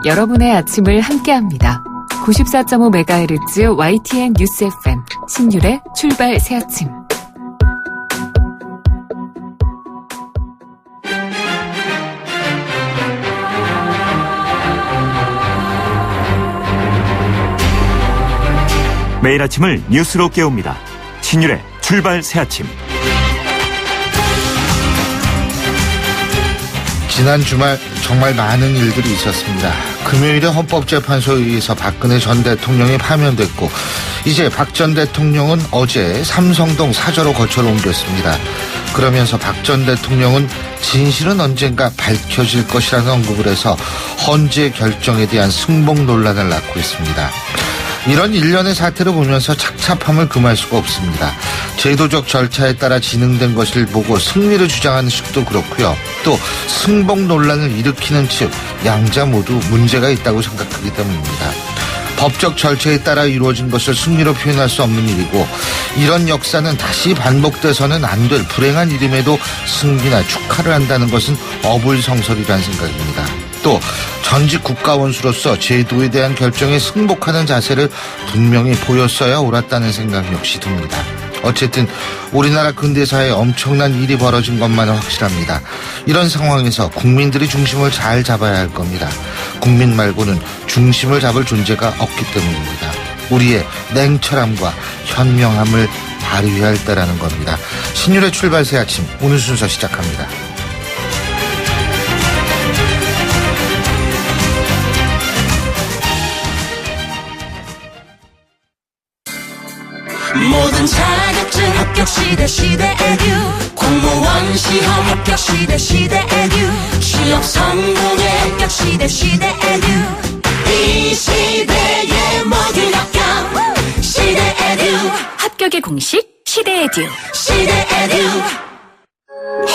여러분의 아침을 함께합니다. 94.5MHz YTN 뉴스 FM 신율의 출발 새아침. 매일 아침을 뉴스로 깨웁니다. 신율의 출발 새아침. 지난 주말 정말 많은 일들이 있었습니다. 금요일에 헌법재판소에 의해서 박근혜 전 대통령이 파면됐고, 이제 박 전 대통령은 어제 삼성동 사저로 거처를 옮겼습니다. 그러면서 박 전 대통령은 진실은 언젠가 밝혀질 것이라는 언급을 해서 헌재 결정에 대한 승복 논란을 낳고 있습니다. 이런 일련의 사태를 보면서 착잡함을 금할 수가 없습니다. 제도적 절차에 따라 진행된 것을 보고 승리를 주장하는 측도 그렇고요. 또 승복 논란을 일으키는 측, 양자 모두 문제가 있다고 생각하기 때문입니다. 법적 절차에 따라 이루어진 것을 승리로 표현할 수 없는 일이고, 이런 역사는 다시 반복돼서는 안 될 불행한 일임에도 승리나 축하를 한다는 것은 어불성설이라는 생각입니다. 또 전직 국가원수로서 제도에 대한 결정에 승복하는 자세를 분명히 보였어야 옳았다는 생각 역시 듭니다. 어쨌든 우리나라 근대사에 엄청난 일이 벌어진 것만은 확실합니다. 이런 상황에서 국민들이 중심을 잘 잡아야 할 겁니다. 국민 말고는 중심을 잡을 존재가 없기 때문입니다. 우리의 냉철함과 현명함을 발휘해야 할 때라는 겁니다. 신율의 출발 새 아침, 오늘 순서 시작합니다. 모든 자격증 합격 시대 에듀 공무원 시험 합격 시대 에듀 취업 성공의 합격 시대 에듀 이 시대의 모든 합격 시대 에듀 합격의 공식 시대 에듀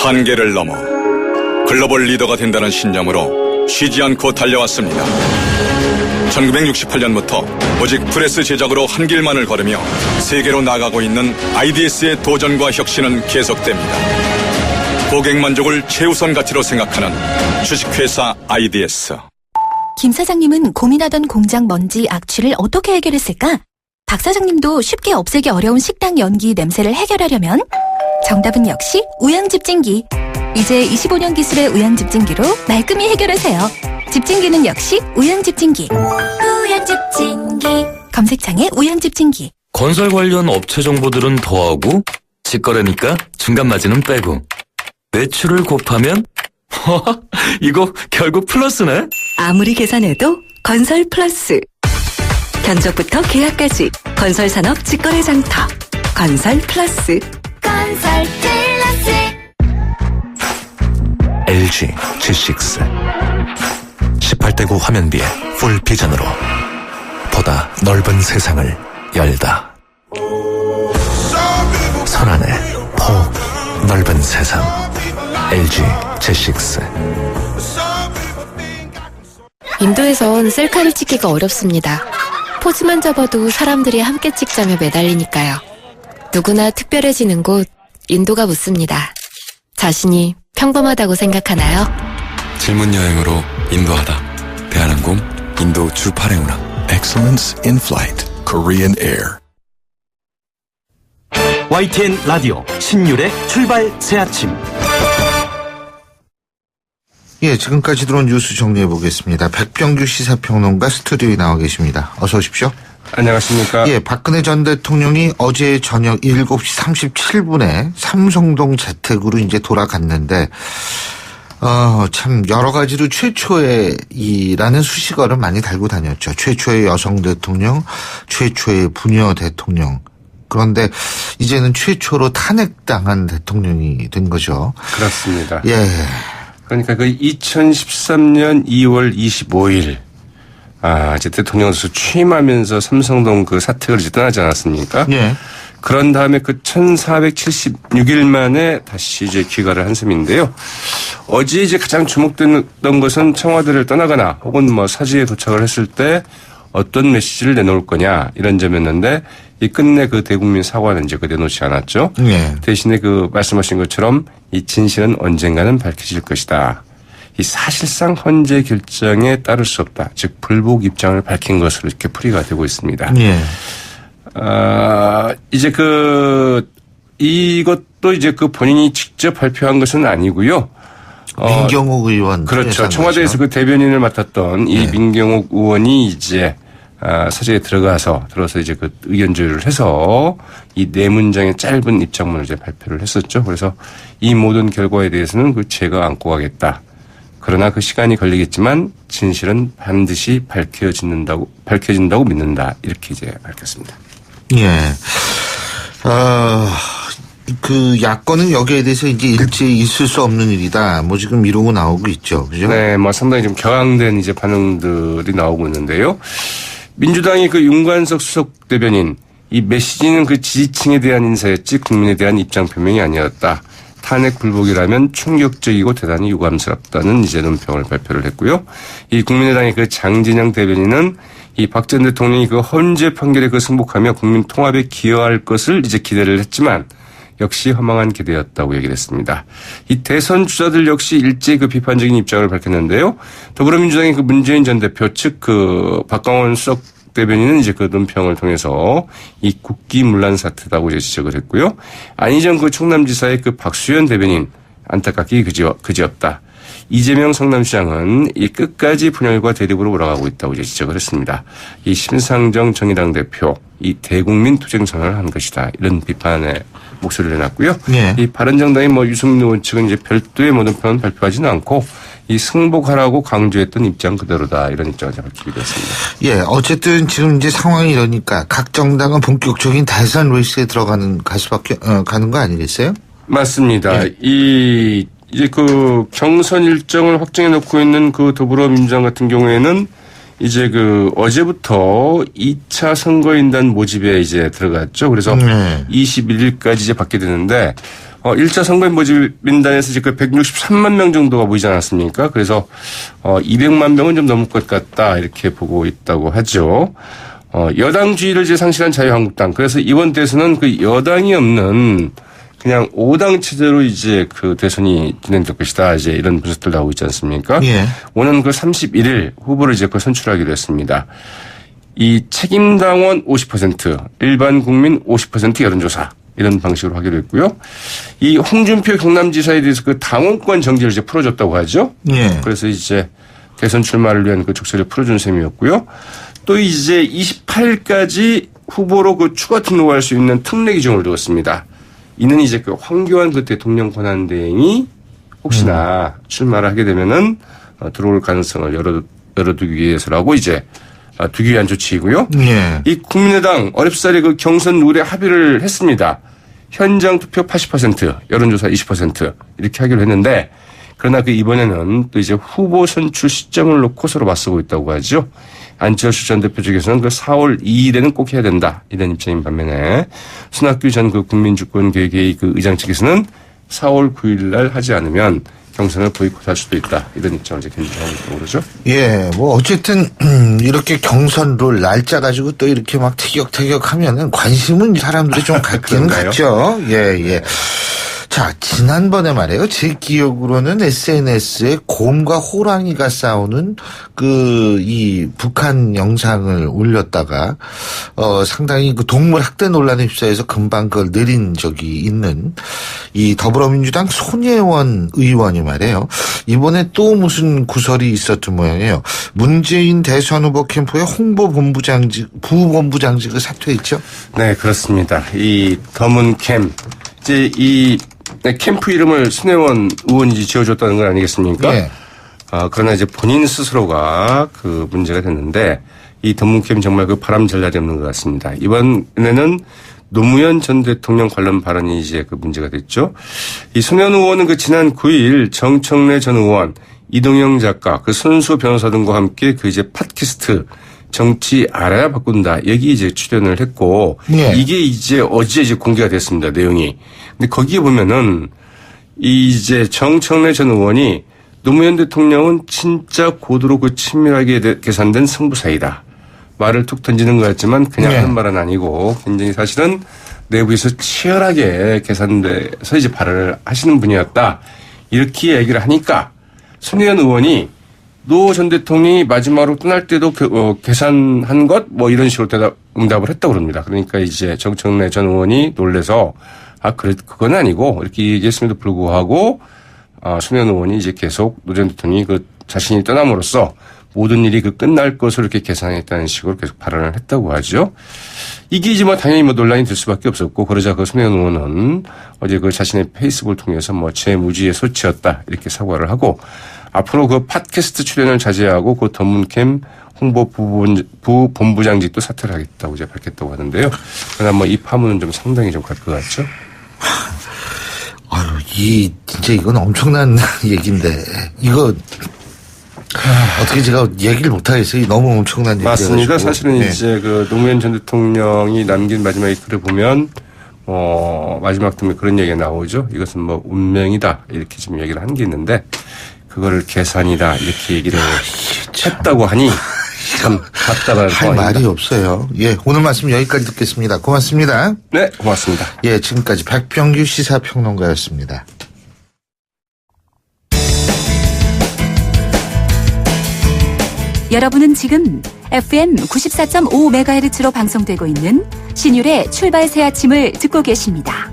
한계를 넘어 글로벌 리더가 된다는 신념으로 쉬지 않고 달려왔습니다. 1968년부터 오직 프레스 제작으로 한 길만을 걸으며 세계로 나가고 있는 IDS의 도전과 혁신은 계속됩니다. 고객 만족을 최우선 가치로 생각하는 주식회사 IDS. 김 사장님은 고민하던 공장 먼지 악취를 어떻게 해결했을까? 박 사장님도 쉽게 없애기 어려운 식당 연기 냄새를 해결하려면 정답은 역시 우양집진기. 이제 25년 기술의 우양집진기로 말끔히 해결하세요. 집진기는 역시 우양집진기. 우양집진기. 검색창에 우양집진기. 건설 관련 업체 정보들은 더하고 직거래니까 중간 마진은 빼고 매출을 곱하면 이거 결국 플러스네. 아무리 계산해도 건설 플러스. 견적부터 계약까지 건설산업 직거래 장터 건설 플러스. 건설 플러스. LG G6 18대9 화면비에 풀 비전으로 보다 넓은 세상을 열다. 손안에 폭 넓은 세상 LG G6. 인도에선 셀카를 찍기가 어렵습니다. 포즈만 잡아도 사람들이 함께 찍자며 매달리니까요. 누구나 특별해지는 곳, 인도가 묻습니다. 자신이 평범하다고 생각하나요? 질문 여행으로 인도하다. 대한항공 인도 주 8회 운항. Excellence in Flight Korean Air. YTN 라디오 신율의 출발 새아침. 예, 지금까지 들어온 뉴스 정리해 보겠습니다. 백병규 시사평론가 스튜디오에 나와 계십니다. 어서 오십시오. 안녕하십니까. 예, 박근혜 전 대통령이 어제 저녁 7시 37분에 삼성동 재택으로 이제 돌아갔는데, 참 여러 가지로 최초의 이라는 수식어를 많이 달고 다녔죠. 최초의 여성 대통령, 최초의 부녀 대통령. 그런데 이제는 최초로 탄핵당한 대통령이 된 거죠. 그렇습니다. 예. 그러니까 그 2013년 2월 25일 이제 대통령으로서 취임하면서 삼성동 그 사택을 이제 떠나지 않았습니까? 예. 그런 다음에 그 1476일 만에 다시 이제 귀가를 한 셈인데요. 어제 이제 가장 주목됐던 것은 청와대를 떠나거나 혹은 뭐 사지에 도착을 했을 때 어떤 메시지를 내놓을 거냐 이런 점이었는데 이 끝내 그 대국민 사과는 이제 그 내놓지 않았죠. 예. 대신에 그 말씀하신 것처럼 이 진실은 언젠가는 밝혀질 것이다. 이 사실상 헌재 결정에 따를 수 없다. 즉 불복 입장을 밝힌 것으로 이렇게 풀이가 되고 있습니다. 예. 이제 이것도 이제 본인이 직접 발표한 것은 아니고요. 민경욱 의원. 그렇죠. 청와대에서 그 대변인을 맡았던 이 민경욱 의원이 이제 사저에 들어서 이제 그 의견 조율을 해서 이 네 문장의 짧은 입장문을 이제 발표를 했었죠. 그래서 이 모든 결과에 대해서는 제가 안고 가겠다. 그러나 그 시간이 걸리겠지만 진실은 반드시 밝혀진다고 믿는다. 이렇게 이제 밝혔습니다. 예. 그 야권은 여기에 대해서 이제 일제히 있을 수 없는 일이다. 뭐 지금 이러고 나오고 있죠. 그죠? 네, 뭐 상당히 좀 격앙된 이제 반응들이 나오고 있는데요. 민주당이 윤관석 수석 대변인 이 메시지는 지지층에 대한 인사였지 국민에 대한 입장 표명이 아니었다. 탄핵 불복이라면 충격적이고 대단히 유감스럽다는 이제 논평을 발표를 했고요. 이 국민의당의 장진영 대변인은 이 박 전 대통령이 헌재 판결에 승복하며 국민 통합에 기여할 것을 이제 기대를 했지만 역시 허망한 기대였다고 얘기를 했습니다. 이 대선 주자들 역시 일제히 비판적인 입장을 밝혔는데요. 더불어민주당의 문재인 전 대표 측 박광원 수석 대변인은 이제 논평을 통해서 이 국기문란 사태다고 이제 지적을 했고요. 안희정 충남지사의 박수현 대변인 안타깝기 그지없다. 이재명 성남시장은 이 끝까지 분열과 대립으로 몰아가고 있다고 이제 지적을 했습니다. 이 심상정 정의당 대표 이 대국민 투쟁 선언을 한 것이다. 이런 비판의 목소리를 내놨고요. 네. 이 바른정당의 유승민 의원 측은 이제 별도의 논평은 발표하지는 않고 이 승복하라고 강조했던 입장 그대로다. 이런 입장을 밝히기도 했습니다. 예, 어쨌든 지금 이제 상황이 이러니까 각 정당은 본격적인 대선 레이스에 가는 거 아니겠어요? 맞습니다. 예. 이제 경선 일정을 확정해 놓고 있는 더불어민주당 같은 경우에는 이제 어제부터 2차 선거인단 모집에 이제 들어갔죠. 그래서 21일까지 이제 받게 되는데 1차 선거인 모집인단에서 이제 163만 명 정도가 모이지 않았습니까? 그래서 200만 명은 좀 넘을 것 같다 이렇게 보고 있다고 하죠. 여당주의를 이제 상실한 자유한국당. 그래서 이번 대선은 여당이 없는 그냥 5당 체제로 이제 대선이 진행될 것이다. 이제 이런 분석들 나오고 있지 않습니까? 예. 오는 31일 후보를 이제 선출하기로 했습니다. 이 책임당원 50%, 일반 국민 50% 여론조사. 이런 방식으로 하기로 했고요. 이 홍준표 경남지사에 대해서 당원권 정지를 이제 풀어줬다고 하죠. 예. 그래서 이제 대선 출마를 위한 족쇄를 풀어준 셈이었고요. 또 이제 28일까지 후보로 추가 등록할 수 있는 특례 기준을 두었습니다. 이는 이제 황교안 대통령 권한대행이 혹시나 출마를 하게 되면은 들어올 가능성을 열어두기 위해서라고 이제 두기 위한 조치이고요. 예. 이 국민의당 어렵사리 경선 룰에 합의를 했습니다. 현장 투표 80%, 여론조사 20% 이렇게 하기로 했는데 그러나 이번에는 또 이제 후보 선출 시점을 놓고 서로 맞서고 있다고 하죠. 안철수 전 대표 측에서는 4월 2일에는 꼭 해야 된다 이런 입장인 반면에 손학규 전 국민주권개혁회의 의장 측에서는 4월 9일 날 하지 않으면 경선을 보이콧할 수도 있다 이런 입장을 이제 견지하고 있다고 그러죠. 예, 어쨌든 이렇게 경선 룰 날짜 가지고 또 이렇게 막 티격태격하면은 관심은 사람들이 좀 갖기는 갖죠. 예. 자, 지난번에 말이에요. 제 기억으로는 SNS에 곰과 호랑이가 싸우는 이 북한 영상을 올렸다가, 상당히 동물 학대 논란에 휩싸여서 금방 그걸 내린 적이 있는 이 더불어민주당 손예원 의원이 말이에요. 이번에 또 무슨 구설이 있었던 모양이에요. 문재인 대선 후보 캠프의 부본부장직을 사퇴했죠? 네, 그렇습니다. 이 더문캠. 이제 캠프 이름을 손혜원 의원이 지어줬다는 건 아니겠습니까? 네. 그러나 이제 본인 스스로가 문제가 됐는데 이 더문캠 정말 바람 잘 날이 없는 것 같습니다. 이번에는 노무현 전 대통령 관련 발언이 이제 문제가 됐죠. 이 손혜원 의원은 지난 9일 정청래 전 의원, 이동영 작가, 손수 변호사 등과 함께 이제 팟캐스트 정치 알아야 바꾼다. 여기 이제 출연을 했고 이게 이제 어제 이제 공개가 됐습니다. 내용이. 근데 거기에 보면은 이제 정청래 전 의원이 노무현 대통령은 진짜 고도로 친밀하게 계산된 승부사이다. 말을 툭 던지는 것 같지만 그냥 하는 말은 아니고 굉장히 사실은 내부에서 치열하게 계산돼서 이제 발언을 하시는 분이었다. 이렇게 얘기를 하니까 손혜원 의원이 노 전 대통령이 마지막으로 떠날 때도 계산한 것 뭐 이런 식으로 응답을 했다고 그럽니다. 그러니까 이제 정청래 전 의원이 놀래서 그건 아니고 이렇게 얘기했음에도 불구하고 손혜원 의원이 이제 계속 노 전 대통령이 자신이 떠남으로써 모든 일이 끝날 것으로 이렇게 계산했다는 식으로 계속 발언을 했다고 하죠. 이게 이제 당연히 논란이 될 수밖에 없었고, 그러자 손혜원 의원은 어제 자신의 페이스북을 통해서 재무지의 소치였다 이렇게 사과를 하고, 앞으로 팟캐스트 출연을 자제하고 던문캠 홍보 부본부장직도 사퇴를 하겠다고 이제 밝혔다고 하는데요. 그러나 이 파문은 좀 상당히 좀 갈 것 같죠. 아유, 진짜 이건 엄청난 얘기인데, 이거, 어떻게 제가 얘기를 못하겠어요. 너무 엄청난 얘기예요. 맞습니다. 사실은 네. 이제 노무현 전 대통령이 남긴 마지막에 글을 보면, 마지막 쯤에 그런 얘기가 나오죠. 이것은 운명이다. 이렇게 지금 얘기를 한 게 있는데, 그거를 계산이다. 이렇게 얘기를 했다고 하니, 참 답답한 할 말이 없어요. 예, 오늘 말씀 여기까지 듣겠습니다. 고맙습니다. 네, 고맙습니다. 예, 지금까지 백병규 시사평론가였습니다. 여러분은 지금 FM 94.5MHz로 방송되고 있는 신율의 출발 새 아침을 듣고 계십니다.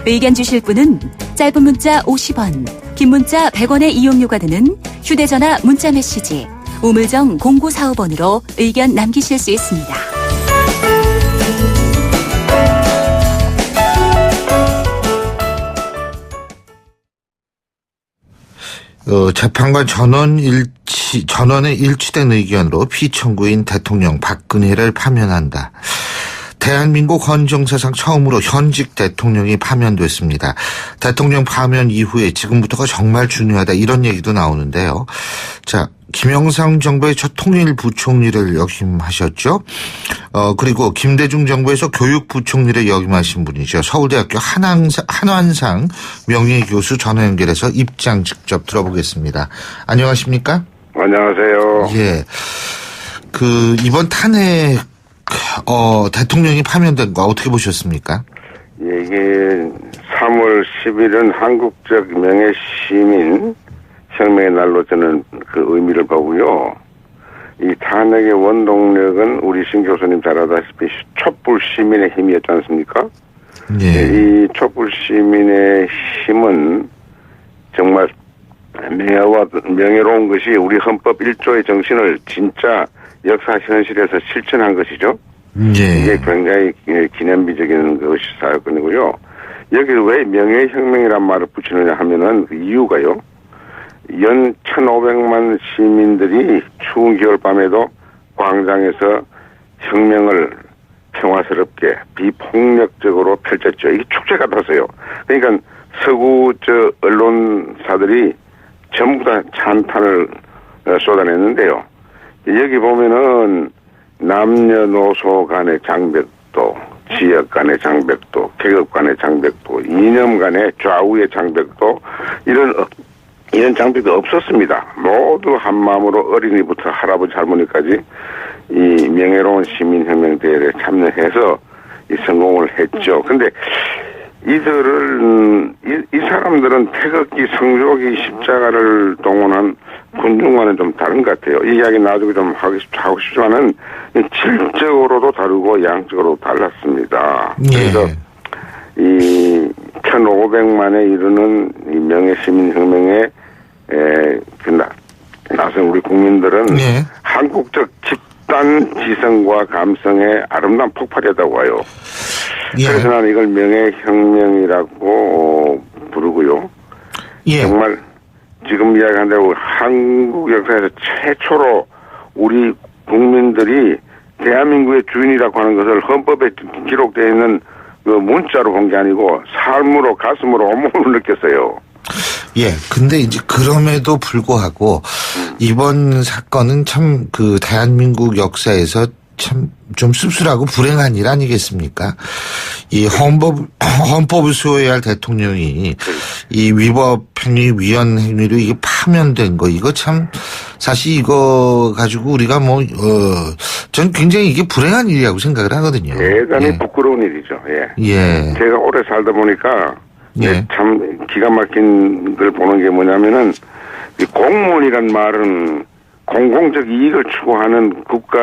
의견 주실 분은 짧은 문자 50원, 긴 문자 100원의 이용료가 드는 휴대전화 문자 메시지 우물정 0945번으로 의견 남기실 수 있습니다. 재판관 전원의 일치된 의견으로 피청구인 대통령 박근혜를 파면한다. 대한민국 헌정사상 처음으로 현직 대통령이 파면됐습니다. 대통령 파면 이후에 지금부터가 정말 중요하다 이런 얘기도 나오는데요. 자, 김영삼 정부의 첫 통일부총리를 역임하셨죠. 그리고 김대중 정부에서 교육부총리를 역임하신 분이죠. 서울대학교 한환상 명예교수 전화 연결해서 입장 직접 들어보겠습니다. 안녕하십니까? 안녕하세요. 예. 이번 탄핵 대통령이 파면된 거 어떻게 보셨습니까? 예, 이게 3월 10일은 한국적 명예시민 혁명의 날로 저는 그 의미를 보고요. 이 탄핵의 원동력은 우리 신 교수님 잘 알다시피 촛불 시민의 힘이었지 않습니까? 예. 이 촛불 시민의 힘은 정말 명예로운 것이 우리 헌법 1조의 정신을 진짜 역사 현실에서 실천한 것이죠. 예. 이게 굉장히 기념비적인 것이 사건이고요. 여기 왜 명예혁명이란 말을 붙이느냐 하면은 그 이유가요. 연 1,500만 시민들이 추운 겨울밤에도 광장에서 혁명을 평화스럽게 비폭력적으로 펼쳤죠. 이게 축제 같았어요. 그러니까 서구 언론사들이 전부 다 찬탄을 쏟아냈는데요. 여기 보면은 남녀노소 간의 장벽도, 지역 간의 장벽도, 계급 간의 장벽도, 이념 간의 좌우의 장벽도 이런 장벽도 없었습니다. 모두 한 마음으로 어린이부터 할아버지 할머니까지 이 명예로운 시민혁명 대회에 참여해서 이 성공을 했죠. 근데 이 사람들은 태극기, 성조기, 십자가를 동원한 군중과는 좀 다른 것 같아요. 이 이야기 나중에 좀 하고 싶지만은 질적으로도 다르고 양적으로도 달랐습니다. 그래서 이 1,500만에 이르는 이 명예시민혁명에 나선 우리 국민들은 한국적 집단 지성과 감성의 아름다운 폭발이었다고 해요. 그래서 나는 이걸 명예혁명이라고 부르고요. 정말 지금 이야기한 대로 한국 역사에서 최초로 우리 국민들이 대한민국의 주인이라고 하는 것을 헌법에 기록되어 있는 그 문자로 본 게 아니고 삶으로 가슴으로 온몸으로 느꼈어요. 예, 근데 이제 그럼에도 불구하고 이번 사건은 참 대한민국 역사에서 참 좀 씁쓸하고 불행한 일 아니겠습니까? 이 헌법을 수호해야 할 대통령이 이 위법 행위, 위헌 행위로 이게 파면된 거, 이거 참, 사실 이거 가지고 우리가 전 굉장히 이게 불행한 일이라고 생각을 하거든요. 대단히 부끄러운 일이죠. 예. 제가 오래 살다 보니까 참 기가 막힌 걸 보는 게 뭐냐면은 이 공무원이란 말은 공공적 이익을 추구하는 국가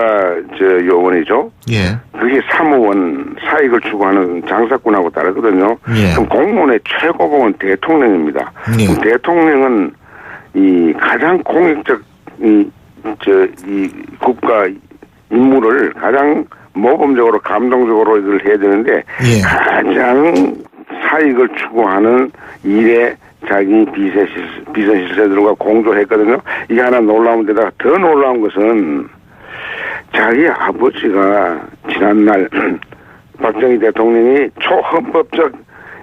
요원이죠. 예. 그게 사무원, 사익을 추구하는 장사꾼하고 다르거든요. 예. 그럼 공무원의 최고봉은 대통령입니다. 예. 그럼 대통령은 이 가장 공익적 이 국가 임무를 가장 모범적으로 감동적으로 이걸 해야 되는데 예. 가장 사익을 추구하는 일에 자기 비서실세들과 공조했거든요. 이게 하나 놀라운 데다가 더 놀라운 것은 자기 아버지가 지난날 박정희 대통령이 초헌법적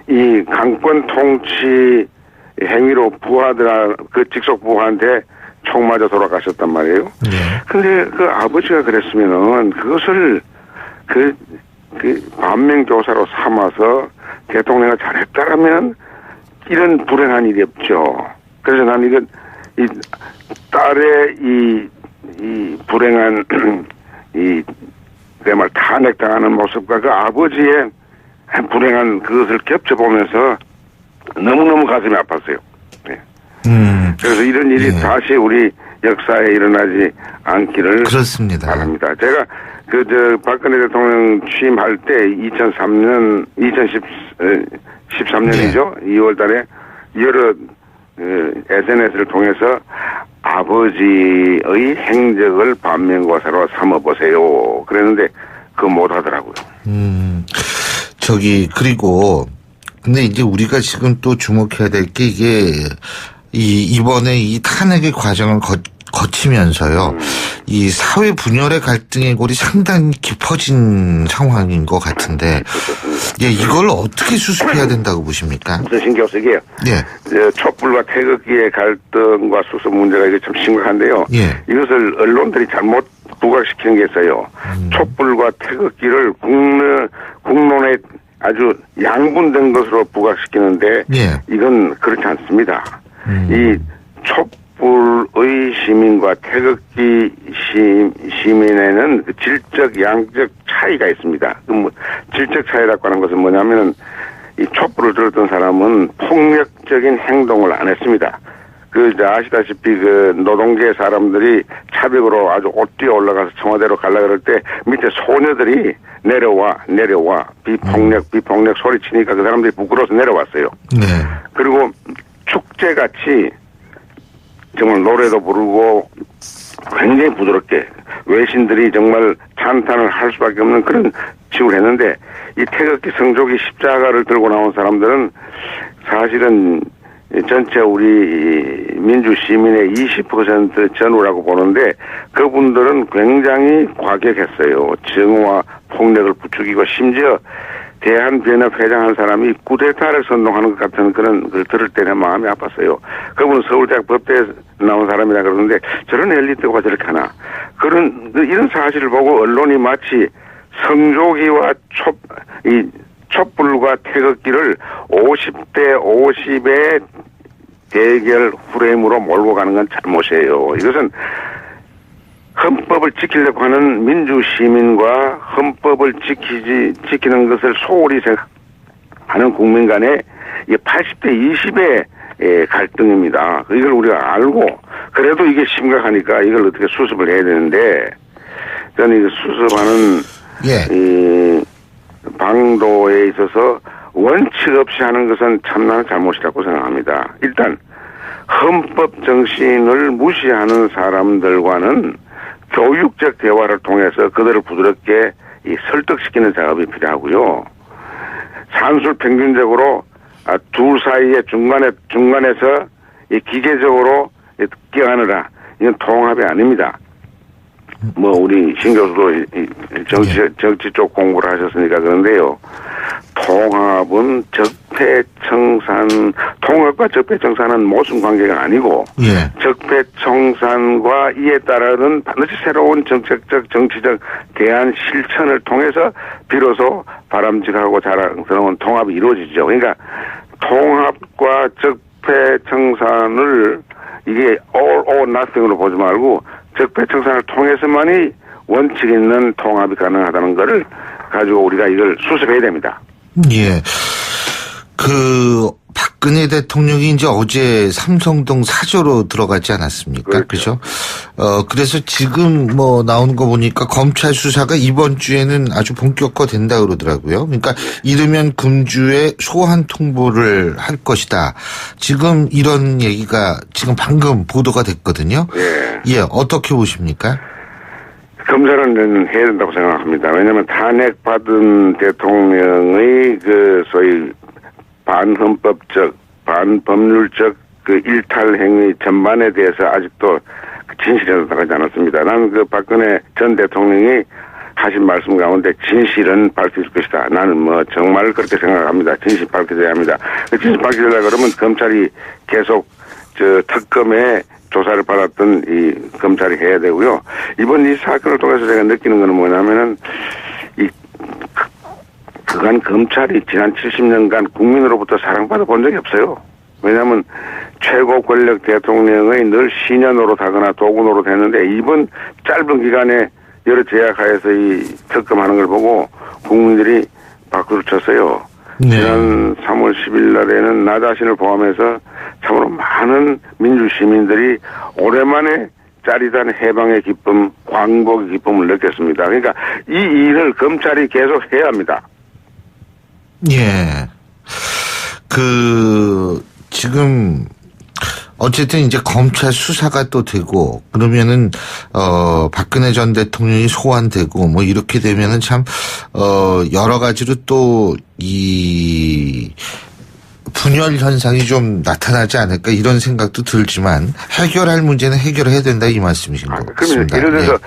이 강권 통치 행위로 그 직속 부하한테 총 맞아 돌아가셨단 말이에요. 근데 그 아버지가 그랬으면은 그것을 그 반면교사로 삼아서 대통령이 잘했다라면 이런 불행한 일이 없죠. 그래서 난 이건 이 딸의 이 불행한 내 말 탄핵당하는 모습과 그 아버지의 불행한 그것을 겹쳐보면서 너무너무 가슴이 아팠어요. 네. 그래서 이런 일이 다시 우리 역사에 일어나지 않기를 그렇습니다. 바랍니다. 제가 박근혜 대통령 취임할 때 2013년이죠. 2월 달에 여러 SNS를 통해서 아버지의 행적을 반면교사로 삼아보세요. 그랬는데 그거 못하더라고요. 그리고 근데 이제 우리가 지금 또 주목해야 될 게 이게 이번에 이 탄핵의 과정을 거치면서요. 이 사회 분열의 갈등의 골이 상당히 깊어진 상황인 것 같은데, 예, 이걸 어떻게 수습해야 된다고 보십니까? 무슨 신경 쓰게요? 예. 촛불과 태극기의 갈등과 수습 문제가 이게 참 심각한데요. 예. 이것을 언론들이 잘못 부각시키는 게 있어요. 촛불과 태극기를 국론에 아주 양분된 것으로 부각시키는데, 예. 이건 그렇지 않습니다. 이 촛불의 시민과 태극기 시민에는 그 질적, 양적 차이가 있습니다. 질적 차이라고 하는 것은 뭐냐면은 이 촛불을 들었던 사람은 폭력적인 행동을 안 했습니다. 아시다시피 노동계 사람들이 차벽으로 아주 뛰어 올라가서 청와대로 가려고 그럴 때 밑에 소녀들이 내려와 비폭력 소리 치니까 그 사람들이 부끄러워서 내려왔어요. 네. 그리고 축제같이 정말 노래도 부르고 굉장히 부드럽게 외신들이 정말 찬탄을 할 수밖에 없는 그런 치우를 했는데 이 태극기 성조기 십자가를 들고 나온 사람들은 사실은 전체 우리 민주 시민의 20% 전후라고 보는데 그분들은 굉장히 과격했어요. 정오와 폭력을 부추기고 심지어 대한변협 회장한 사람이 쿠데타를 선동하는 것 같은 그런 걸 들을 때는 마음이 아팠어요. 그분은 서울대학 법대에 나온 사람이라 그러는데 저런 엘리트가 저렇게 하나. 이런 사실을 보고 언론이 마치 성조기와 촛불과 태극기를 50대 50의 대결 프레임으로 몰고 가는 건 잘못이에요. 이것은 헌법을 지키려고 하는 민주시민과 헌법을 지키는 것을 소홀히 생각하는 국민 간의 80대 20의 갈등입니다. 이걸 우리가 알고 그래도 이게 심각하니까 이걸 어떻게 수습을 해야 되는데 저는 이거 수습하는 이 방도에 있어서 원칙 없이 하는 것은 참나는 잘못이라고 생각합니다. 일단 헌법 정신을 무시하는 사람들과는 교육적 대화를 통해서 그들을 부드럽게 설득시키는 작업이 필요하고요. 산술 평균적으로 둘 사이에 중간에서 기계적으로 끼어가느라 이건 통합이 아닙니다. 우리 신 교수도 정치 쪽 공부를 하셨으니까 그런데요. 통합은 통합과 적폐청산은 모순 관계가 아니고, 적폐청산과 이에 따르는 반드시 새로운 정책적, 정치적 대안 실천을 통해서 비로소 바람직하고 자랑스러운 통합이 이루어지죠. 그러니까 통합과 적폐청산을 이게 all or nothing으로 보지 말고 적폐청산을 통해서만이 원칙 있는 통합이 가능하다는 것을 가지고 우리가 이걸 수습해야 됩니다. 예. 박근혜 대통령이 이제 어제 삼성동 사저로 들어가지 않았습니까? 그렇죠. 그래서 지금 뭐 나오는 거 보니까 검찰 수사가 이번 주에는 아주 본격화된다 그러더라고요. 그러니까 이르면 금주에 소환 통보를 할 것이다. 지금 이런 얘기가 지금 방금 보도가 됐거든요. 예, 어떻게 보십니까? 검찰은 해야 된다고 생각합니다. 왜냐하면 탄핵받은 대통령의 그 소위 반헌법적, 반법률적 그 일탈 행위 전반에 대해서 아직도 진실에 나가지 않았습니다. 나는 그 박근혜 전 대통령이 하신 말씀 가운데 진실은 밝혀질 것이다. 나는 뭐 정말 그렇게 생각합니다. 진실 밝혀져야 합니다. 진실 밝혀지려고 그러면 검찰이 계속 특검에 조사를 받았던 이 검찰이 해야 되고요. 이번 이 사건을 통해서 제가 느끼는 건 뭐냐면은 그간 검찰이 지난 70년간 국민으로부터 사랑받아 본 적이 없어요. 왜냐하면 최고 권력 대통령의 늘 신현으로 하거나 도구노로 했는데 이번 짧은 기간에 여러 제약하에서 이 특검하는 걸 보고 국민들이 박수를 쳤어요. 지난 3월 10일 날에는 나 자신을 포함해서 참으로 많은 민주시민들이 오랜만에 짜릿한 해방의 기쁨, 광복의 기쁨을 느꼈습니다. 그러니까 이 일을 검찰이 계속 해야 합니다. 예. 지금 어쨌든 이제 검찰 수사가 또 되고 그러면은 박근혜 전 대통령이 소환되고 뭐 이렇게 되면은 참 여러 가지로 또 이 분열 현상이 좀 나타나지 않을까 이런 생각도 들지만 해결할 문제는 해결해야 된다 이 말씀이신 것 같습니다. 예를 들어서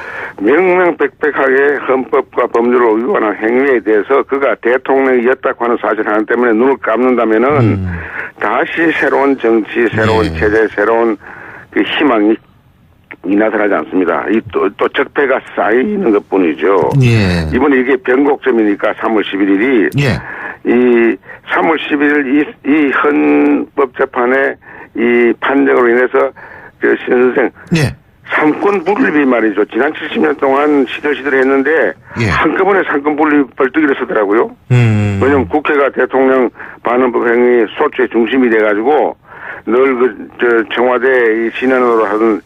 명명백백하게 헌법과 법률을 위반한 행위에 대해서 그가 대통령이었다고 하는 사실 하나 때문에 눈을 감는다면은 다시 새로운 정치, 새로운 체제, 새로운 그 희망이 나타나지 않습니다. 또 적폐가 쌓이는 것 뿐이죠. 예. 이번에 이게 변곡점이니까 3월 11일이 이 3월 11일 이 헌법재판의 이 판정으로 인해서 그 신 선생 삼권 분립이 말이죠. 지난 70년 동안 시들시들 했는데 한꺼번에 삼권 분립 벌떡 일어서더라고요. 왜냐면 국회가 대통령 반헌법 행위 소추의 중심이 돼가지고 늘 청와대 이 신현으로 하던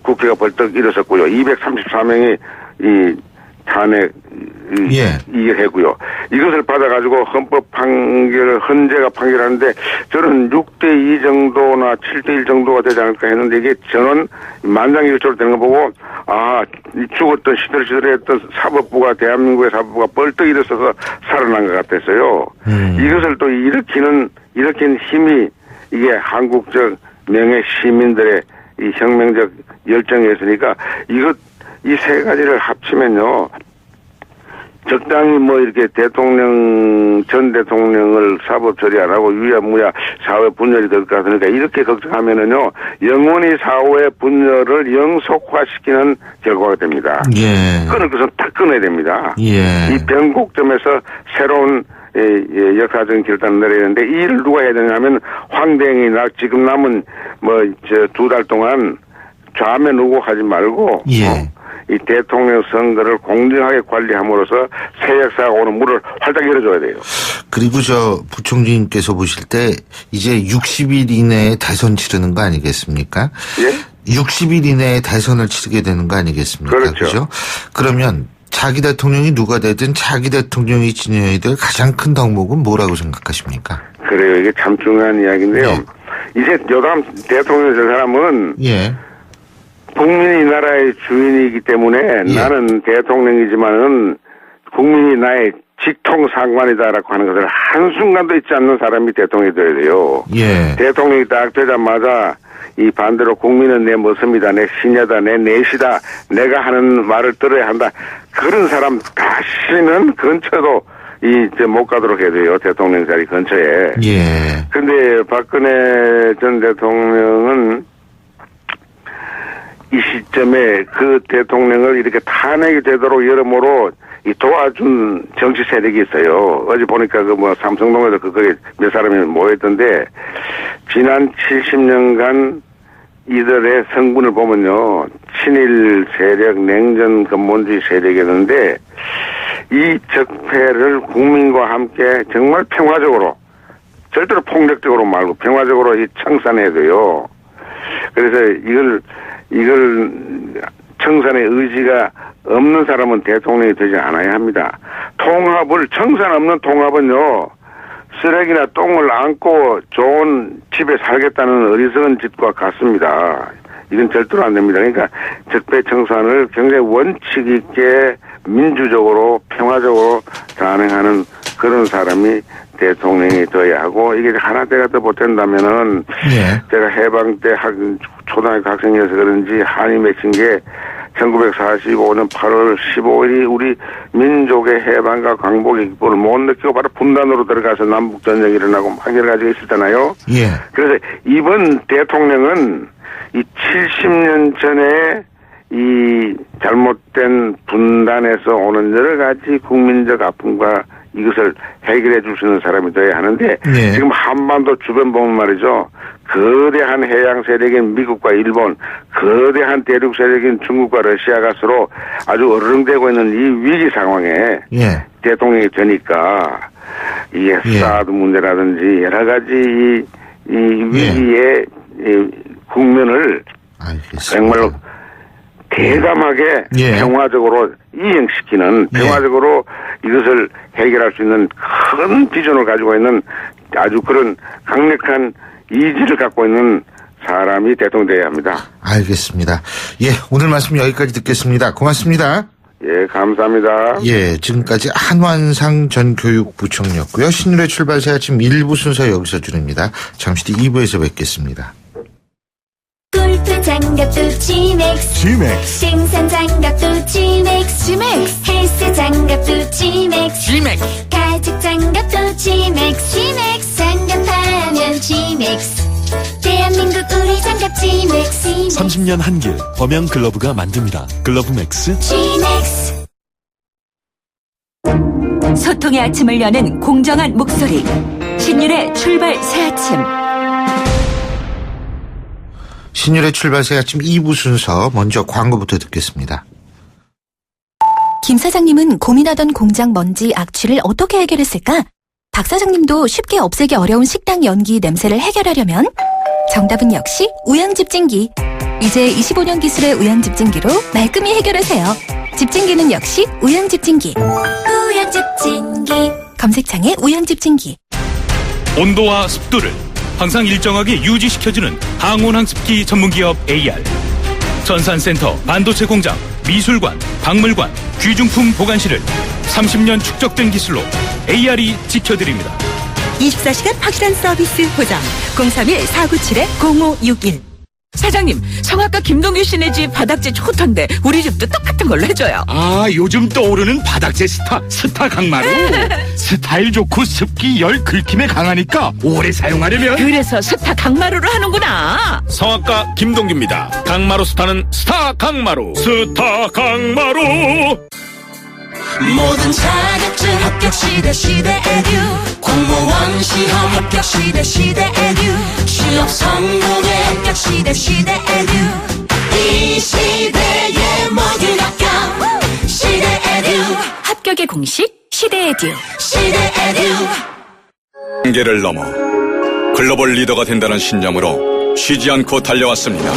국회가 벌떡 일어섰고요. 234명이 이 탄핵 이걸 했고요. 이것을 받아가지고 헌법 판결, 헌재가 판결하는데 저는 6대2 정도나 7대1 정도가 되지 않을까 했는데 이게 전원 만장일치로 되는 거 보고 죽었던 시들시들했던 사법부가 대한민국의 사법부가 벌떡 일어서서 살아난 것 같았어요. 이것을 또 일으키는 힘이 이게 한국적 명예 시민들의 이 혁명적 열정이었으니까 이 세 가지를 합치면요. 적당히 뭐 이렇게 전 대통령을 사법 처리 안 하고 유야무야 사회 분열이 될 것 같으니까 이렇게 걱정하면은요. 영원히 사회 분열을 영속화시키는 결과가 됩니다. 끊을 것은 다 끊어야 됩니다. 이 변곡점에서 새로운 역사적인 결단을 내려야 되는데 이 일을 누가 해야 되냐면 황대행이 지금 남은 2달 동안 좌면 우고하지 말고 이 대통령 선거를 공정하게 관리함으로써 새 역사가 오는 문을 활짝 열어줘야 돼요. 그리고 부총리님께서 보실 때 이제 60일 이내에 대선 치르는 거 아니겠습니까? 60일 이내에 대선을 치르게 되는 거 아니겠습니까? 그렇죠. 그러면 자기 대통령이 누가 되든 자기 대통령이 지녀야 될 가장 큰 덕목은 뭐라고 생각하십니까? 그래요. 이게 참 중요한 이야기인데요. 이제 여담 대통령 될 사람은 국민이 나라의 주인이기 때문에 나는 대통령이지만은 국민이 나의 직통상관이다라고 하는 것을 한순간도 잊지 않는 사람이 대통령이 되어야 돼요. 대통령이 딱 되자마자 이 반대로 국민은 내 모습이다, 내 신여다, 내 내시다, 내가 하는 말을 들어야 한다. 그런 사람 다시는 근처도 못 가도록 해야 돼요. 대통령 자리 근처에. 근데 박근혜 전 대통령은 이 시점에 그 대통령을 이렇게 탄핵이 되도록 여러모로 도와준 정치 세력이 있어요. 어제 보니까 삼성동에서 거기 몇 사람이 모였던데, 지난 70년간 이들의 성분을 보면요. 친일 세력, 냉전 근본주의 세력이었는데, 이 적폐를 국민과 함께 정말 평화적으로 절대로 폭력적으로 말고 평화적으로 이 청산해야 돼요. 그래서 이걸 청산의 의지가 없는 사람은 대통령이 되지 않아야 합니다. 청산 없는 통합은요, 쓰레기나 똥을 안고 좋은 집에 살겠다는 어리석은 짓과 같습니다. 이건 절대로 안 됩니다. 그러니까 적폐청산을 굉장히 원칙 있게 민주적으로 평화적으로 단행하는 그런 사람이 대통령이 되어야 하고, 이게 하나 때가 더 못된다면은 제가 해방 때 초등학교 학생이어서 그런지 한이 맺힌 게 1945년 8월 15일이 우리 민족의 해방과 광복의 기쁨을 못 느끼고 바로 분단으로 들어가서 남북전쟁이 일어나고 막 여러 가지가 있었잖아요. 예. 그래서 이번 대통령은 이 70년 전에 이 잘못된 분단에서 오는 여러 가지 국민적 아픔과 이것을 해결해 줄 수 있는 사람이 되어야 하는데, 네. 지금 한반도 주변 보면 말이죠, 거대한 해양 세력인 미국과 일본, 거대한 대륙 세력인 중국과 러시아가 서로 아주 어르렁대고 있는 이 위기 상황에 대통령이 되니까 이 사드 문제라든지 여러 가지 이 위기의 이 국면을 정말로 대담하게 평화적으로 이행시키는, 평화적으로 이것을 해결할 수 있는 큰 비전을 가지고 있는 아주 그런 강력한 이지를 갖고 있는 사람이 대통령이 되어야 합니다. 알겠습니다. 예, 오늘 말씀 여기까지 듣겠습니다. 고맙습니다. 예, 감사합니다. 예, 지금까지 한완상 전 교육부총리였고요. 신율의 출발새 아침 1부 순서 여기서 줄입니다. 잠시 뒤 2부에서 뵙겠습니다. 골프 장갑도 지맥스, 생산 장갑도 지맥스, 헬스 장갑도 지맥스, 가죽 장갑도 지맥스, 장갑하면 지맥스, 대한민국 우리 장갑 지맥스. 30년 한길 범양 글러브가 만듭니다. 글러브 맥스 지맥스. 소통의 아침을 여는 공정한 목소리, 신율의 출발 새아침. 신율의 출발새 아침 2부 순서, 먼저 광고부터 듣겠습니다. 김 사장님은 고민하던 공장 먼지 악취를 어떻게 해결했을까? 박 사장님도 쉽게 없애기 어려운 식당 연기 냄새를 해결하려면 정답은 역시 우양집진기. 이제 25년 기술의 우양집진기로 말끔히 해결하세요. 집진기는 역시 우양집진기. 우양집진기. 검색창에 우양집진기. 온도와 습도를 항상 일정하게 유지시켜주는 항온항습기 전문기업 AR. 전산센터, 반도체 공장, 미술관, 박물관, 귀중품 보관실을 30년 축적된 기술로 AR이 지켜드립니다. 24시간 확실한 서비스 보장. 031-497-0561. 사장님, 성악가 김동규 씨네 집 바닥재 좋던데 우리 집도 똑같은 걸로 해줘요. 아, 요즘 떠오르는 바닥재 스타 강마루. 스타일 좋고 습기, 열, 긁힘에 강하니까 오래 사용하려면. 그래서 스타 강마루로 하는구나. 성악가 김동규입니다. 강마루 스타는 스타 강마루. 스타 강마루. 모든 자격증 합격 시대 에듀, 공무원 시험 합격 시대 에듀, 취업 성공의 합격 시대 에듀, 이 시대의 모든 합격 시대 에듀. 합격의 공식 시대 에듀. 시대 에듀. 한계를 넘어 글로벌 리더가 된다는 신념으로 쉬지 않고 달려왔습니다.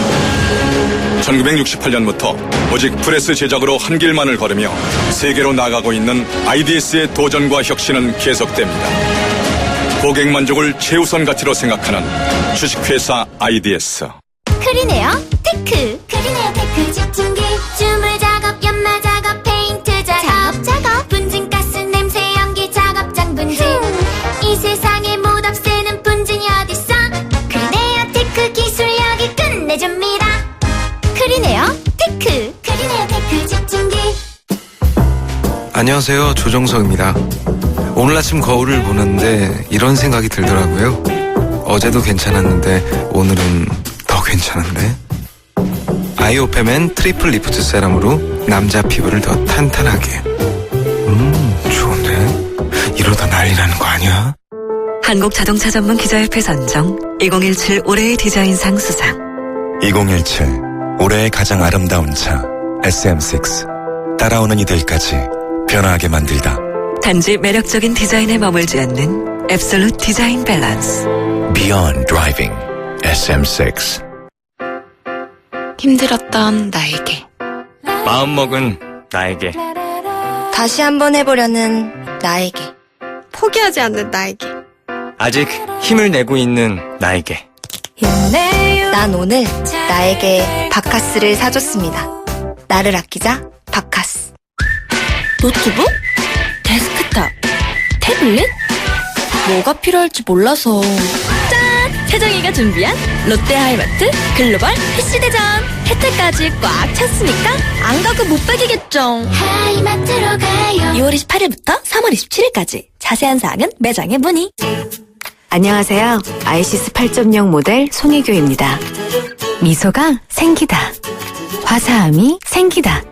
1968년부터 오직 프레스 제작으로 한 길만을 걸으며 세계로 나가고 있는 IDS의 도전과 혁신은 계속됩니다. 고객 만족을 최우선 가치로 생각하는 주식회사 IDS. 크리네어 테크. 크리네어 테크 집중기. 주물 작업, 연마 작업, 페인트 작업, 분진가스, 냄새, 연기 작업장 분진. 이 세상에 못 없애는 분진이 어딨어. 크리네어 테크 기술력이 끝내줍니다. 크리네어 테크. 크리네어 테크 집중기. 안녕하세요, 조정석입니다. 오늘 아침 거울을 보는데 이런 생각이 들더라고요. 어제도 괜찮았는데 오늘은 더 괜찮은데? 아이오페맨 트리플 리프트 세럼으로 남자 피부를 더 탄탄하게. 좋은데? 이러다 난리 나는 거 아니야? 한국자동차 전문 기자협회 선정 2017 올해의 디자인상 수상. 2017 올해의 가장 아름다운 차 SM6. 따라오는 이들까지 변화하게 만들다. 단지 매력적인 디자인에 머물지 않는 Absolute Design Balance. Beyond Driving SM6. 힘들었던 나에게. 마음먹은 나에게. 다시 한번 해보려는 나에게. 포기하지 않는 나에게. 아직 힘을 내고 있는 나에게. 난 오늘 나에게 바카스를 사줬습니다. 나를 아끼자 바카스. 노트북? 데스크탑? 태블릿? 뭐가 필요할지 몰라서. 짠! 세정이가 준비한 롯데하이마트 글로벌 PC대전. 혜택까지 꽉 찼으니까 안 가고 못 빼기겠죠. 하이마트로 가요. 2월 28일부터 3월 27일까지 자세한 사항은 매장에 문의. 안녕하세요. 아이시스 8.0 모델 송혜교입니다. 미소가 생기다. 화사함이 생기다.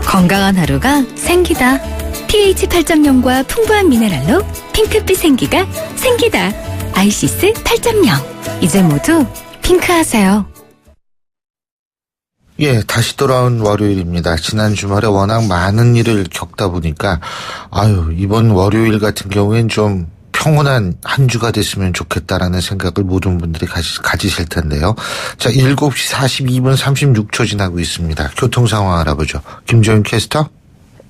건강한 하루가 생기다. pH 8.0과 풍부한 미네랄로 핑크빛 생기가 생기다. 아이시스 8.0. 이제 모두 핑크하세요. 예, 다시 돌아온 월요일입니다. 지난 주말에 워낙 많은 일을 겪다 보니까 이번 월요일 같은 경우엔 좀 평온한 한 주가 됐으면 좋겠다라는 생각을 모든 분들이 가지실 텐데요. 자, 7시 42분 36초 지나고 있습니다. 교통 상황 알아보죠. 김정윤 캐스터.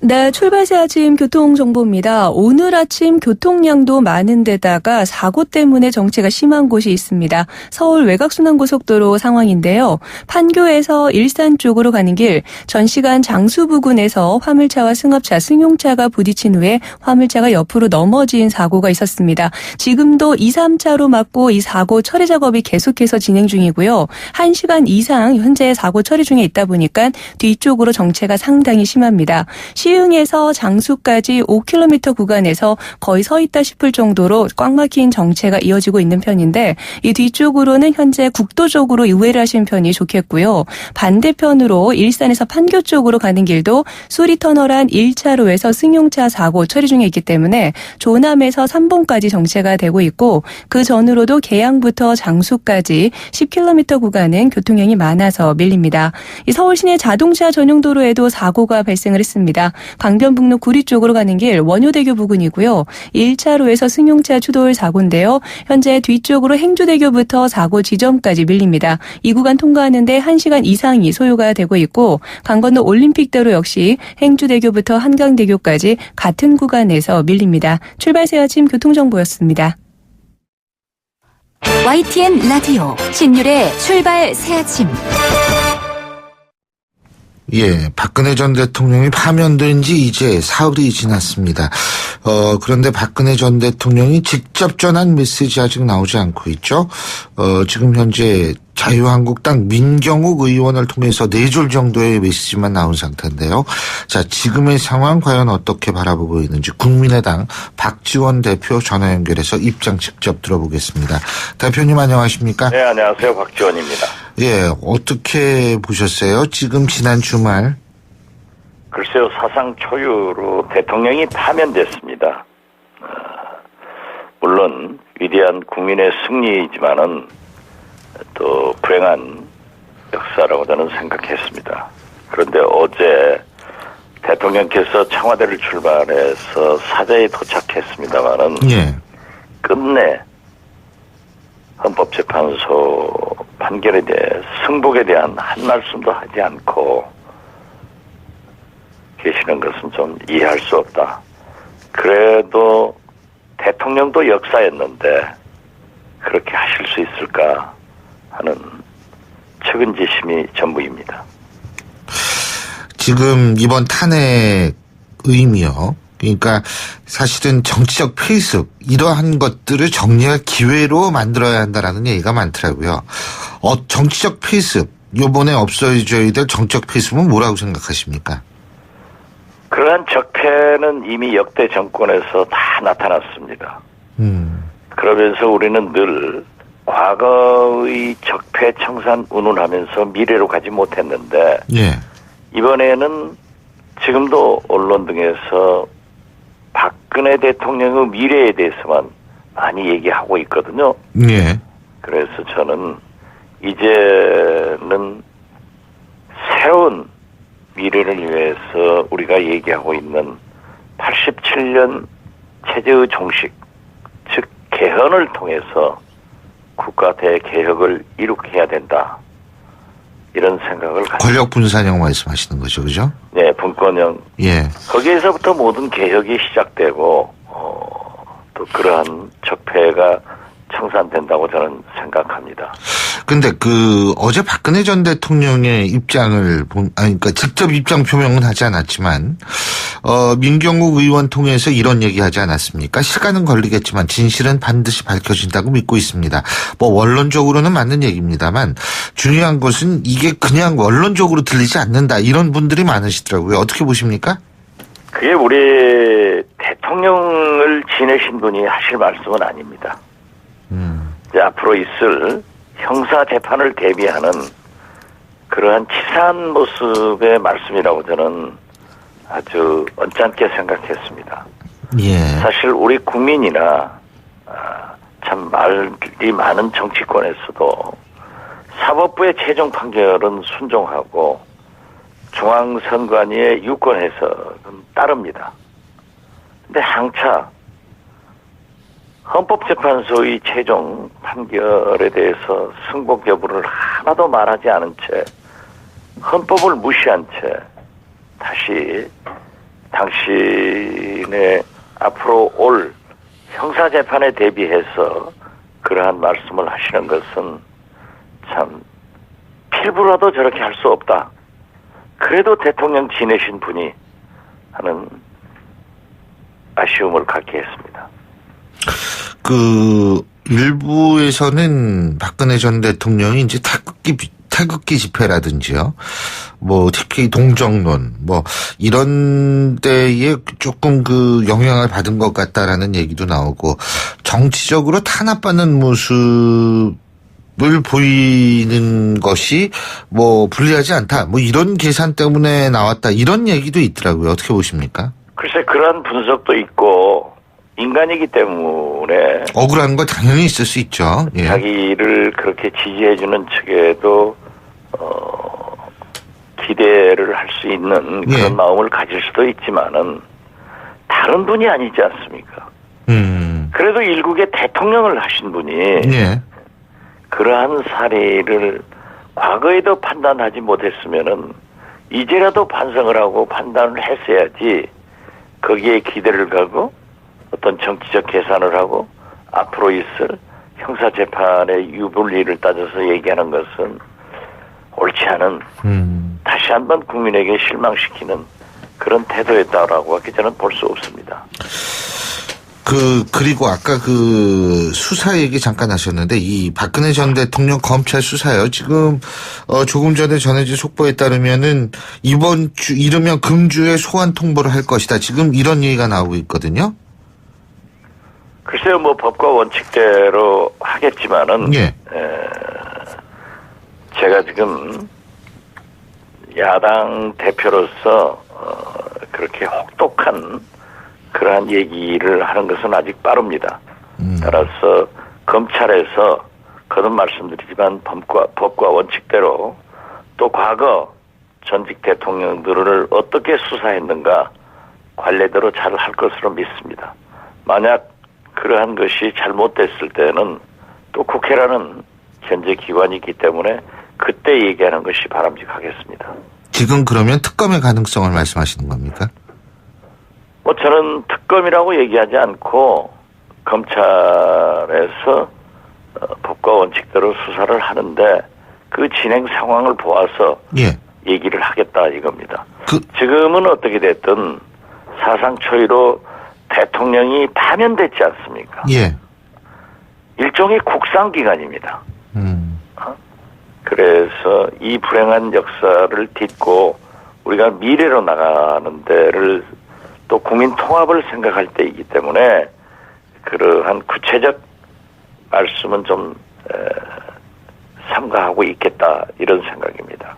네, 출발새 아침 교통정보입니다. 오늘 아침 교통량도 많은 데다가 사고 때문에 정체가 심한 곳이 있습니다. 서울 외곽순환고속도로 상황인데요. 판교에서 일산 쪽으로 가는 길, 전시간 장수 부근에서 화물차와 승합차, 승용차가 부딪힌 후에 화물차가 옆으로 넘어진 사고가 있었습니다. 지금도 2, 3차로 막고 이 사고 처리 작업이 계속해서 진행 중이고요. 1시간 이상 현재 사고 처리 중에 있다 보니까 뒤쪽으로 정체가 상당히 심합니다. 시흥에서 장수까지 5km 구간에서 거의 서 있다 싶을 정도로 꽉 막힌 정체가 이어지고 있는 편인데 이 뒤쪽으로는 현재 국도 쪽으로 우회를 하시는 편이 좋겠고요. 반대편으로 일산에서 판교 쪽으로 가는 길도 수리터널 1차로에서 승용차 사고 처리 중에 있기 때문에 조남에서 3봉까지 정체가 되고 있고 그 전으로도 계양부터 장수까지 10km 구간은 교통량이 많아서 밀립니다. 이 서울 시내 자동차 전용 도로에도 사고가 발생을 했습니다. 강변북로 구리 쪽으로 가는 길 원효대교 부근이고요. 1차로에서 승용차 추돌 사고인데요. 현재 뒤쪽으로 행주대교부터 사고 지점까지 밀립니다. 이 구간 통과하는데 1시간 이상이 소요가 되고 있고 강 건너 올림픽대로 역시 행주대교부터 한강대교까지 같은 구간에서 밀립니다. 출발새 아침 교통정보였습니다. YTN 라디오 신율의 출발 새 아침. 예, 박근혜 전 대통령이 파면된 지 이제 사흘이 지났습니다. 그런데 박근혜 전 대통령이 직접 전한 메시지 아직 나오지 않고 있죠. 지금 현재 자유한국당 민경욱 의원을 통해서 4줄 정도의 메시지만 나온 상태인데요. 자, 지금의 상황 과연 어떻게 바라보고 있는지 국민의당 박지원 대표 전화 연결해서 입장 직접 들어보겠습니다. 대표님 안녕하십니까? 네, 안녕하세요. 박지원입니다. 예, 어떻게 보셨어요? 지금 지난 주말. 글쎄요, 사상 초유로 대통령이 파면됐습니다. 물론 위대한 국민의 승리이지만은 또 불행한 역사라고 저는 생각했습니다. 그런데 어제 대통령께서 청와대를 출발해서 사저에 도착했습니다마는 끝내 헌법재판소 판결에 대해 승복에 대한 한 말씀도 하지 않고 계시는 것은 좀 이해할 수 없다. 그래도 대통령도 역사였는데 그렇게 하실 수 있을까 하는 측은지심이 전부입니다. 지금 이번 탄핵 의미요. 그러니까 사실은 정치적 페이스 이러한 것들을 정리할 기회로 만들어야 한다라는 얘기가 많더라고요. 정치적 페이스 이번에 없어져야 될 정치적 페이스는 뭐라고 생각하십니까? 그러한 적폐는 이미 역대 정권에서 다 나타났습니다. 그러면서 우리는 늘 과거의 적폐 청산 운운하면서 미래로 가지 못했는데 이번에는 지금도 언론 등에서 박근혜 대통령의 미래에 대해서만 많이 얘기하고 있거든요. 그래서 저는 이제는 새로운 미래를 위해서 우리가 얘기하고 있는 87년 체제의 종식, 즉 개헌을 통해서 국가 대개혁을 이룩해야 된다. 이런 생각을 가지고. 권력 분산형 말씀하시는 거죠, 그죠? 네, 분권형. 예. 거기에서부터 모든 개혁이 시작되고 또 그러한 적폐가 청산된다고 저는 생각합니다. 근데 어제 박근혜 전 대통령의 입장을 그러니까 직접 입장 표명은 하지 않았지만, 민경욱 의원 통해서 이런 얘기 하지 않았습니까? 시간은 걸리겠지만 진실은 반드시 밝혀진다고 믿고 있습니다. 뭐 원론적으로는 맞는 얘기입니다만 중요한 것은 이게 그냥 원론적으로 들리지 않는다. 이런 분들이 많으시더라고요. 어떻게 보십니까? 그게 우리 대통령을 지내신 분이 하실 말씀은 아닙니다. 이제 앞으로 있을 형사 재판을 대비하는 그러한 치사한 모습의 말씀이라고 저는 아주 언짢게 생각했습니다. 예. 사실 우리 국민이나 참 말이 많은 정치권에서도 사법부의 최종 판결은 순종하고 중앙선관위의 유권 해석은 따릅니다. 근데 항차 헌법재판소의 최종 판결에 대해서 승복 여부를 하나도 말하지 않은 채 헌법을 무시한 채 다시 당신의 앞으로 올 형사재판에 대비해서 그러한 말씀을 하시는 것은 참 필부라도 저렇게 할 수 없다. 그래도 대통령 지내신 분이 하는 아쉬움을 갖게 했습니다. 일부에서는 박근혜 전 대통령이 이제 태극기 집회라든지요. 뭐 특히 동정론 뭐 이런 데에 조금 영향을 받은 것 같다라는 얘기도 나오고 정치적으로 탄압받는 모습을 보이는 것이 뭐 불리하지 않다. 뭐 이런 계산 때문에 나왔다. 이런 얘기도 있더라고요. 어떻게 보십니까? 글쎄 그런 분석도 있고 인간이기 때문에 억울한 거 당연히 있을 수 있죠. 예. 자기를 그렇게 지지해주는 측에도 기대를 할 수 있는 그런 예. 마음을 가질 수도 있지만은 다른 분이 아니지 않습니까? 그래도 일국의 대통령을 하신 분이 예. 그러한 사례를 과거에도 판단하지 못했으면은 이제라도 반성을 하고 판단을 했어야지 거기에 기대를 가고 어떤 정치적 계산을 하고 앞으로 있을 형사재판의 유불리를 따져서 얘기하는 것은 옳지 않은 다시 한번 국민에게 실망시키는 그런 태도였다라고 하기 저는 볼 수 없습니다. 그리고 아까 수사 얘기 잠깐 하셨는데 이 박근혜 전 대통령 검찰 수사요. 지금 조금 전에 전해진 속보에 따르면은 이번 주 이르면 금주에 소환 통보를 할 것이다. 지금 이런 얘기가 나오고 있거든요. 글쎄요, 뭐 법과 원칙대로 하겠지만은 예. 제가 지금 야당 대표로서 그렇게 혹독한 그러한 얘기를 하는 것은 아직 빠릅니다. 따라서 검찰에서 거듭 말씀드리지만 법과 원칙대로 또 과거 전직 대통령들을 어떻게 수사했는가 관례대로 잘 할 것으로 믿습니다. 만약 그러한 것이 잘못됐을 때는 또 국회라는 현재 기관이 있기 때문에 그때 얘기하는 것이 바람직하겠습니다. 지금 그러면 특검의 가능성을 말씀하시는 겁니까? 뭐 저는 특검이라고 얘기하지 않고 검찰에서 법과 원칙대로 수사를 하는데 그 진행 상황을 보아서 예. 얘기를 하겠다 이겁니다. 지금은 어떻게 됐든 사상 초유로 대통령이 파면됐지 않습니까? 예. 일종의 국상기관입니다. 그래서 이 불행한 역사를 딛고 우리가 미래로 나가는 데를 또 국민 통합을 생각할 때이기 때문에 그러한 구체적 말씀은 좀 삼가하고 있겠다 이런 생각입니다.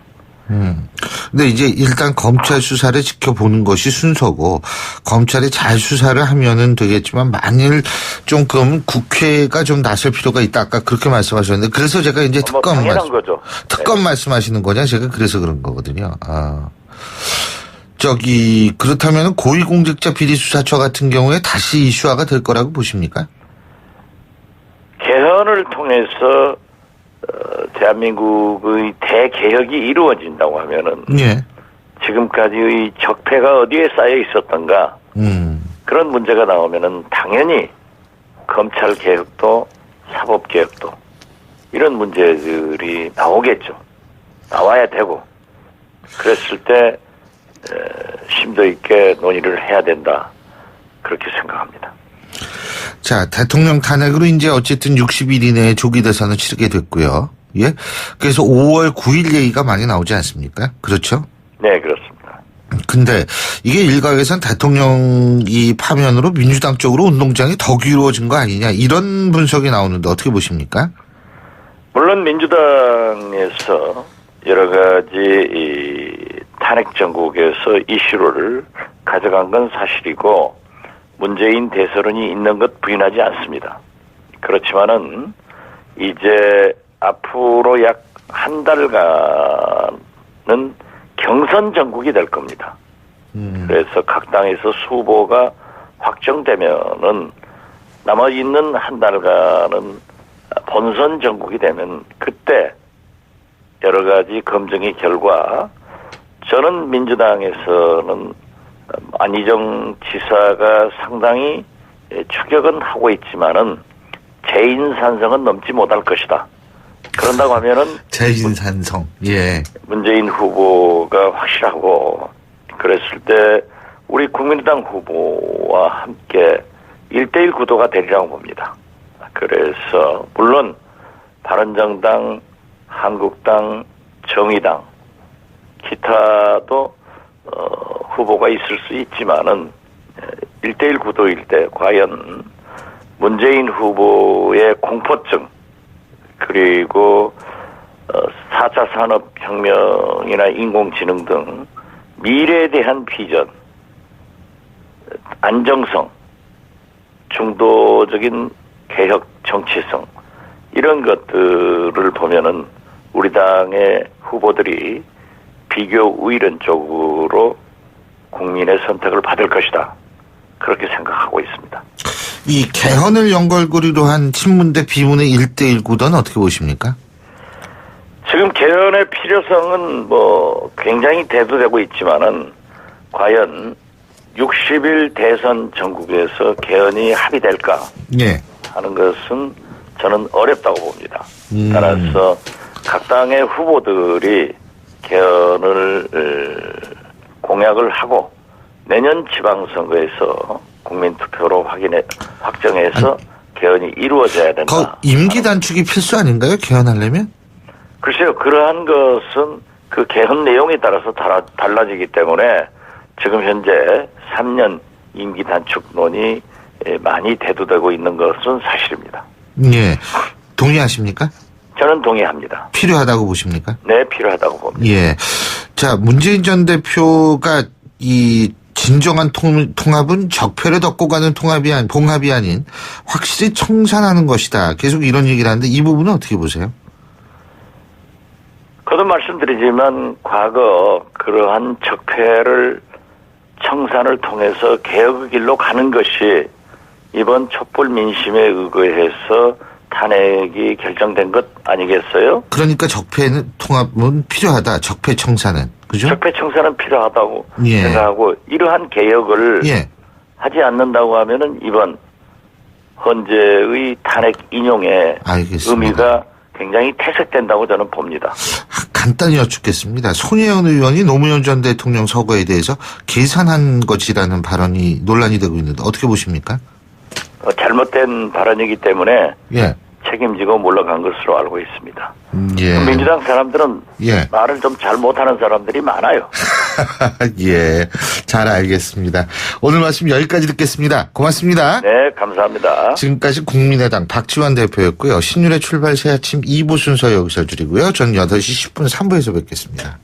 근데 이제 일단 검찰 수사를 지켜보는 것이 순서고 검찰이 잘 수사를 하면은 되겠지만 만일 조금 국회가 좀 나설 필요가 있다 아까 그렇게 말씀하셨는데 그래서 제가 이제 특검 네. 말씀하시는 거냐 제가 그래서 그런 거거든요. 그렇다면 고위공직자 비리수사처 같은 경우에 다시 이슈화가 될 거라고 보십니까? 총선을 통해서 대한민국의 대개혁이 이루어진다고 하면은 예. 지금까지의 적폐가 어디에 쌓여 있었던가 그런 문제가 나오면은 당연히 검찰 개혁도 사법 개혁도 이런 문제들이 나오겠죠. 나와야 되고 그랬을 때 심도 있게 논의를 해야 된다. 그렇게 생각합니다. 자, 대통령 탄핵으로 이제 어쨌든 60일 이내에 조기 대선을 치르게 됐고요. 예. 그래서 5월 9일 얘기가 많이 나오지 않습니까? 그렇죠? 네, 그렇습니다. 근데 이게 일각에선 대통령이 파면으로 민주당 쪽으로 운동장이 더 기울어진 거 아니냐 이런 분석이 나오는데 어떻게 보십니까? 물론 민주당에서 여러 가지 이 탄핵 정국에서 이슈를 가져간 건 사실이고 문재인 대선론이 있는 것 부인하지 않습니다. 그렇지만은 이제 앞으로 약 한 달간은 경선 정국이 될 겁니다. 그래서 각 당에서 후보가 확정되면은 남아있는 한 달간은 본선 정국이 되면 그때 여러 가지 검증의 결과 저는 민주당에서는 안희정 지사가 상당히 추격은 하고 있지만은 재인산성은 넘지 못할 것이다. 그런다고 하면은 재인산성. 예. 문재인 후보가 확실하고 그랬을 때 우리 국민의당 후보와 함께 1대1 구도가 되리라고 봅니다. 그래서 물론 바른정당, 한국당, 정의당 기타도 후보가 있을 수 있지만은 1대1 구도일 때 과연 문재인 후보의 공포증 그리고 4차 산업혁명이나 인공지능 등 미래에 대한 비전, 안정성, 중도적인 개혁 정치성 이런 것들을 보면은 우리 당의 후보들이 비교 우위른 쪽으로 국민의 선택을 받을 것이다. 그렇게 생각하고 있습니다. 이 개헌을 연결고리로 한 친문대 비문의 1대1 구도는 어떻게 보십니까? 지금 개헌의 필요성은 뭐 굉장히 대두되고 있지만은 과연 60일 대선 전국에서 개헌이 합의될까 예. 하는 것은 저는 어렵다고 봅니다. 따라서 각 당의 후보들이 개헌을 공약을 하고 내년 지방선거에서 국민투표로 확정해서 개헌이 이루어져야 된다. 임기 단축이 필수 아닌가요? 개헌하려면? 글쎄요. 그러한 것은 그 개헌 내용에 따라서 달라지기 때문에 지금 현재 3년 임기 단축론이 많이 대두되고 있는 것은 사실입니다. 예. 동의하십니까? 저는 동의합니다. 필요하다고 보십니까? 네, 필요하다고 봅니다. 예. 자, 문재인 전 대표가 이 진정한 통합은 적폐를 덮고 가는 봉합이 아닌 확실히 청산하는 것이다. 계속 이런 얘기를 하는데 이 부분은 어떻게 보세요? 거듭 말씀드리지만 과거 그러한 적폐를 청산을 통해서 개혁의 길로 가는 것이 이번 촛불 민심에 의거해서 탄핵이 결정된 것 아니겠어요? 그러니까 적폐는 통합은 필요하다. 적폐 청산은. 그죠? 적폐 청산은 필요하다고 예. 생각하고 이러한 개혁을 예. 하지 않는다고 하면은 이번 헌재의 탄핵 인용의 알겠습니다. 의미가 굉장히 퇴색된다고 저는 봅니다. 간단히 여쭙겠습니다. 손혜원 의원이 노무현 전 대통령 서거에 대해서 계산한 것이라는 발언이 논란이 되고 있는데 어떻게 보십니까? 잘못된 발언이기 때문에 예. 책임지고 물러간 것으로 알고 있습니다. 예. 민주당 사람들은 예. 말을 좀 잘 못하는 사람들이 많아요. 예, 잘 알겠습니다. 오늘 말씀 여기까지 듣겠습니다. 고맙습니다. 네, 감사합니다. 지금까지 국민의당 박지원 대표였고요. 신율의 출발 새 아침 2부 순서 여기서 줄이고요. 전 8시 10분 3부에서 뵙겠습니다.